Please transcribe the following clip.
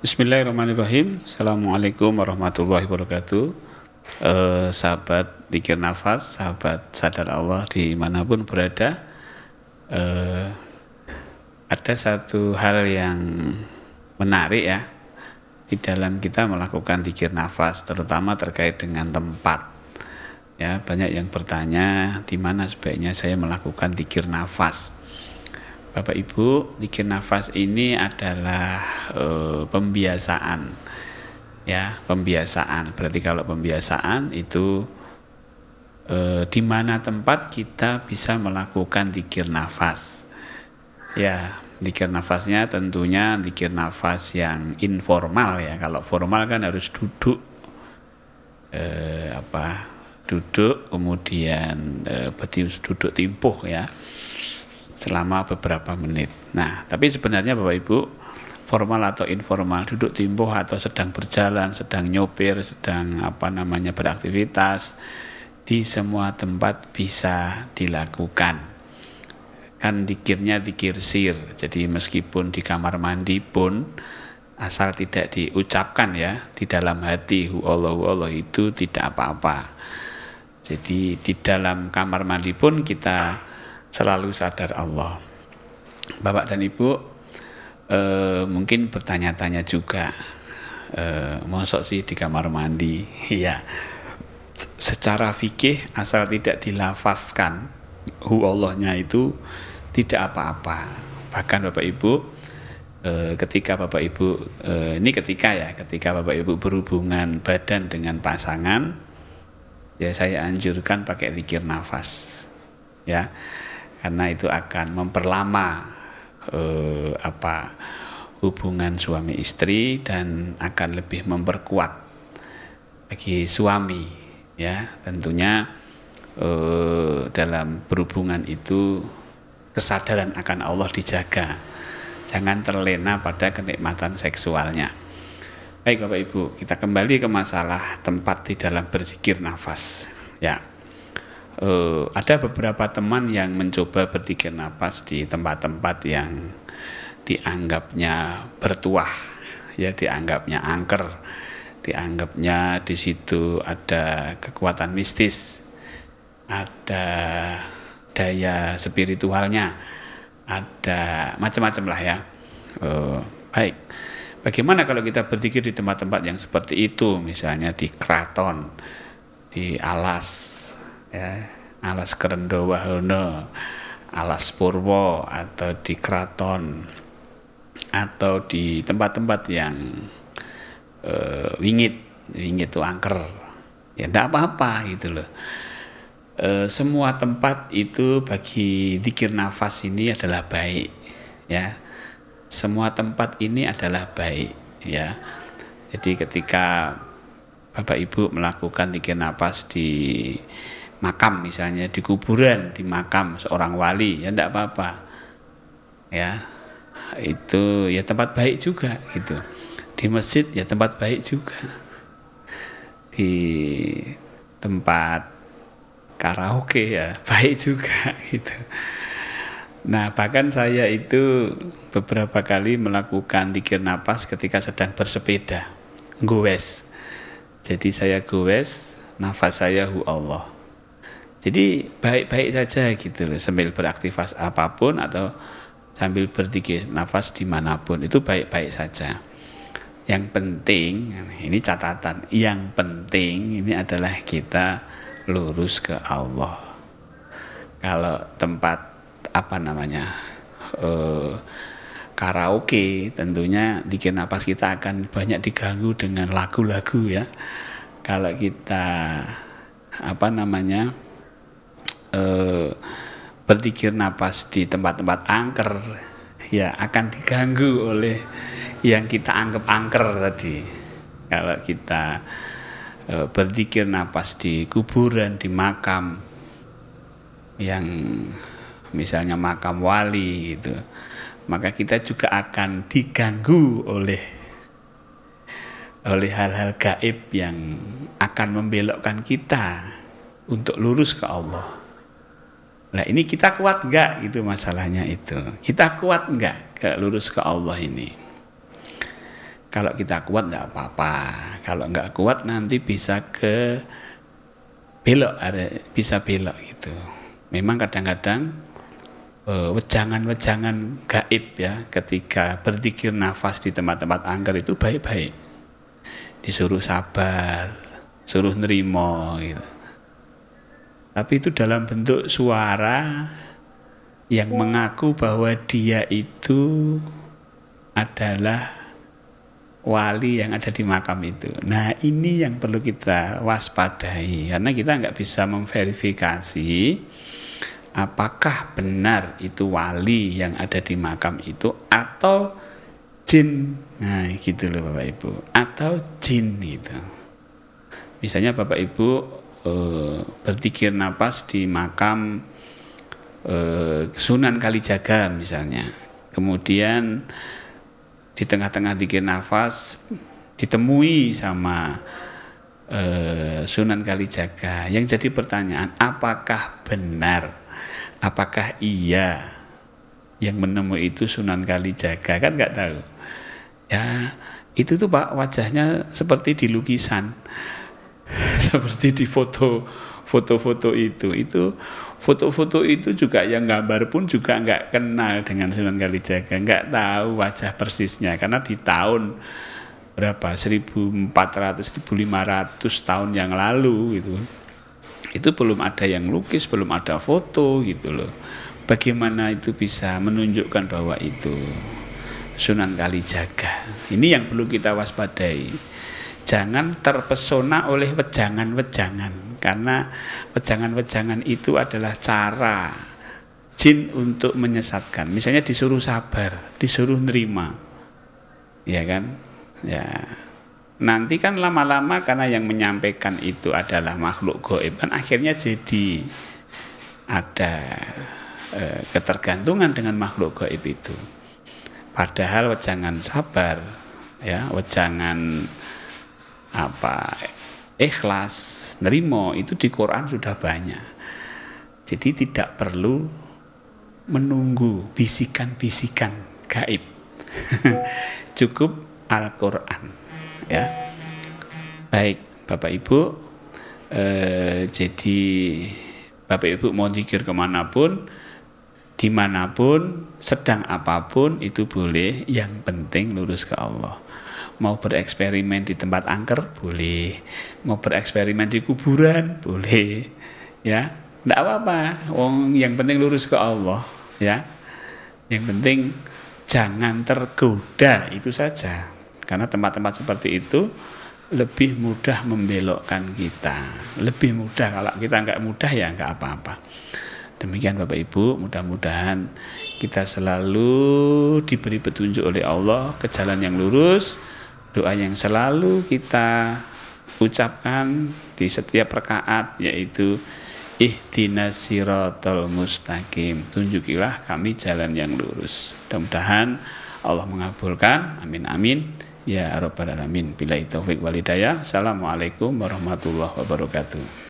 Bismillahirrahmanirrahim. Assalamualaikum warahmatullahi wabarakatuh. Sahabat Zikir Nafas, sahabat sadar Allah dimanapun berada, ada satu hal yang menarik ya di dalam kita melakukan zikir nafas, terutama terkait dengan tempat. Ya, banyak yang bertanya di mana sebaiknya saya melakukan zikir nafas. Bapak Ibu, zikir nafas ini adalah pembiasaan. Ya, pembiasaan. Berarti kalau pembiasaan itu di mana tempat kita bisa melakukan zikir nafas. Ya, zikir nafasnya tentunya zikir nafas yang informal ya. Kalau formal kan harus duduk, duduk kemudian berdiri duduk timpuh ya, selama beberapa menit. Nah, tapi sebenarnya Bapak Ibu, formal atau informal, duduk timpuh atau sedang berjalan, sedang nyopir, sedang beraktivitas, di semua tempat bisa dilakukan. Kan zikirnya zikir sir. Jadi meskipun di kamar mandi pun, asal tidak diucapkan ya, di dalam hati hu Allah itu tidak apa-apa. Jadi di dalam kamar mandi pun kita selalu sadar Allah. Bapak dan Ibu mungkin bertanya-tanya juga, mosok sih di kamar mandi? Ya, secara fikih asal tidak dilafazkan hu Allahnya itu tidak apa-apa. Bahkan Bapak Ibu ketika Bapak Ibu ketika Bapak Ibu berhubungan badan dengan pasangan, ya saya anjurkan pakai zikir nafas ya, karena itu akan memperlama hubungan suami istri dan akan lebih memperkuat bagi suami ya. Tentunya dalam berhubungan itu kesadaran akan Allah dijaga, jangan terlena pada kenikmatan seksualnya. Baik Bapak Ibu, kita kembali ke masalah tempat di dalam berzikir nafas ya. Ada beberapa teman yang mencoba berzikir nafas di tempat-tempat yang dianggapnya bertuah ya, dianggapnya angker, dianggapnya di situ ada kekuatan mistis, ada daya spiritualnya, ada macam-macam lah ya. Baik, bagaimana kalau kita berzikir di tempat-tempat yang seperti itu, misalnya di keraton, di alas ya, alas Kerendo Wahono, alas Purwo, atau di keraton, atau di tempat-tempat yang wingit itu angker, ya tidak apa-apa gitu loh. Semua tempat itu bagi zikir nafas ini adalah baik ya. Semua tempat ini adalah baik ya. Jadi ketika Bapak Ibu melakukan zikir nafas di makam, misalnya di kuburan, di makam seorang wali, ya tidak apa-apa ya, itu ya tempat baik juga gitu. Di masjid ya tempat baik juga, di tempat karaoke ya baik juga gitu. Nah, bahkan saya itu beberapa kali melakukan zikir nafas ketika sedang bersepeda, goes. Jadi saya goes, nafas saya hu Allah. Jadi baik-baik saja gitu loh, sambil beraktivitas apapun atau sambil berzikir nafas dimanapun, itu baik-baik saja. Yang penting, ini catatan, yang penting ini adalah kita lurus ke Allah. Kalau tempat karaoke, tentunya zikir nafas kita akan banyak diganggu dengan lagu-lagu ya. Kalau kita berzikir nafas di tempat-tempat angker, ya akan diganggu oleh yang kita anggap angker tadi. Kalau kita berzikir nafas di kuburan, di makam yang misalnya makam wali gitu, maka kita juga akan diganggu oleh hal-hal gaib yang akan membelokkan kita untuk lurus ke Allah. Nah, ini kita kuat enggak, itu masalahnya itu. Kita kuat enggak ke lurus ke Allah ini? Kalau kita kuat nggak apa-apa. Kalau nggak kuat nanti bisa ke belok, bisa belok gitu. Memang kadang-kadang wejangan-wejangan gaib ya, ketika berzikir nafas di tempat-tempat angker itu baik-baik. Disuruh sabar, suruh nerimo gitu. Tapi itu dalam bentuk suara yang mengaku bahwa dia itu adalah wali yang ada di makam itu. Nah, ini yang perlu kita waspadai, karena kita nggak bisa memverifikasi apakah benar itu wali yang ada di makam itu atau jin. Nah, gitu loh Bapak Ibu, atau jin gitu. Misalnya Bapak Ibu berzikir nafas di makam Sunan Kalijaga misalnya, kemudian di tengah-tengah zikir nafas ditemui sama Sunan Kalijaga. Yang jadi pertanyaan, apakah benar, apakah iya yang menemui itu Sunan Kalijaga? Kan nggak tahu ya. Itu tuh Pak, wajahnya seperti di lukisan, seperti di foto-foto itu foto-foto itu juga yang gambar pun juga nggak kenal dengan Sunan Kalijaga, nggak tahu wajah persisnya, karena di tahun berapa 1400-1500 tahun yang lalu gitu, itu belum ada yang lukis, belum ada foto gitu loh. Bagaimana itu bisa menunjukkan bahwa itu Sunan Kalijaga? Ini yang perlu kita waspadai. Jangan terpesona oleh wejangan-wejangan, karena wejangan-wejangan itu adalah cara jin untuk menyesatkan. Misalnya disuruh sabar, disuruh nerima, ya kan? Ya, nanti kan lama-lama karena yang menyampaikan itu adalah makhluk gaib, kan akhirnya jadi ada ketergantungan dengan makhluk gaib itu. Padahal wejangan sabar, ya, wejangan ikhlas, nerimo itu di Quran sudah banyak. Jadi tidak perlu menunggu bisikan-bisikan gaib. Cukup Al-Quran, ya. Baik Bapak Ibu, jadi Bapak Ibu mau zikir kemanapun, dimanapun, sedang apapun itu boleh, yang penting lurus ke Allah. Mau bereksperimen di tempat angker boleh, mau bereksperimen di kuburan boleh, ya, enggak apa-apa. Yang penting lurus ke Allah, ya. Yang penting jangan tergoda, itu saja. Karena tempat-tempat seperti itu lebih mudah membelokkan kita, lebih mudah. Kalau kita enggak mudah ya enggak apa-apa. Demikian Bapak Ibu, mudah-mudahan kita selalu diberi petunjuk oleh Allah ke jalan yang lurus. Doa yang selalu kita ucapkan di setiap rakaat yaitu ihdinas siratal mustaqim, tunjukilah kami jalan yang lurus. Mudah-mudahan Allah mengabulkan, amin amin ya rabbal alamin. Billahi taufik wal hidayah. Assalamualaikum warahmatullahi wabarakatuh.